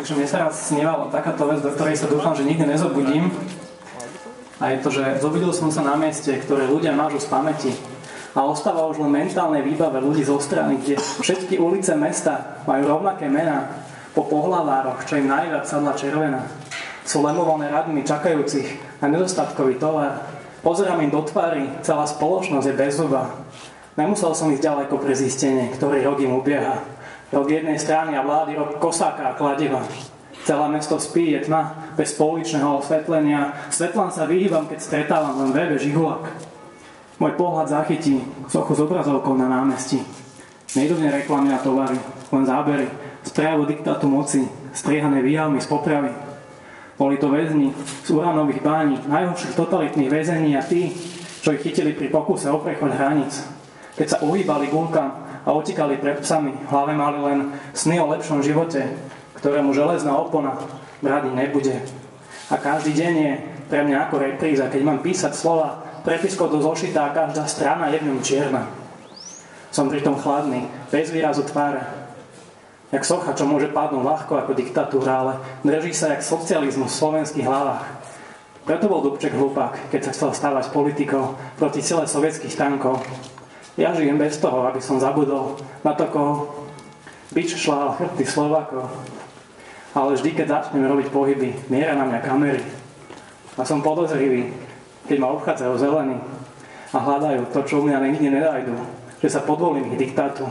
Takže mne sa raz snívala takáto vec, do ktorej sa dúfam, že nikdy nezobudím. A je to, že zobudil som sa na mieste, ktoré ľudia mážu z pamäti. A ostáva už len mentálnej výbave ľudí zo strany, kde všetky ulice mesta majú rovnaké mená po pohlavároch, čo im najviac sadla červená. Sú lemované radmi čakajúcich na nedostatkový tovar. Pozerám im do tvári, celá spoločnosť je bez zuba. Nemusel som ísť ďaleko pre zistenie, ktorý rok im ubieha. Rok jednej strany a vlády, rok kosáka a kladiva. Celé mesto spí, je tma, bez pouličného osvetlenia. Svetlám sa vyhýbam, keď stretávam len VV Žigulák. Môj pohľad zachytí sochu s obrazovkou na námestí. Nejdu v nej reklamy na tovary, len zábery z prejavu diktátu moci, striehané výjavmi z popravy. Boli to väzni z uranových bání, najhorších totalitných väzení a tí, čo ich chytili pri pokuse o prechod hraníc. Keď sa uhýbali gulkám a utekali pred psami, v hlave mali len sny o lepšom živote, ktorému železná opona brániť nebude. A každý deň je pre mňa ako repríza, keď mám písať slova, prepiskou do zošita a každá strana je v ňom čierna. Som pritom chladný, bez výrazu tváre. Jak socha, čo môže padnúť ľahko ako diktatúra, ale drží sa jak socializmus v slovenských hlavách. Preto bol Dubček hlupák, keď sa chcel stávať politikou proti sile sovietských tankov. Ja žijem bez toho, aby som zabudol na to, koho bič šlál chrbty Slovákov. Ale vždy, keď začnem robiť pohyby, miera na mňa kamery. A som podozrivý, keď ma obchádzajú zelení a hľadajú to, čo u mňa nikdy nedajdu, že sa podvolím ich diktátu.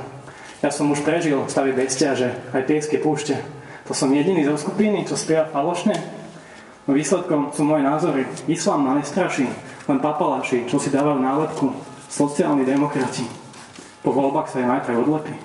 Ja som už prežil stavy bestiaže, aj piesky púšte. To som jediný zo skupiny, čo spieva falošne. No výsledkom sú moje názory. Islám ma nestraší, len papaláši, čo si dávajú nálepku. Sociálni demokrati. Po voľbách sa je najprv odlepí.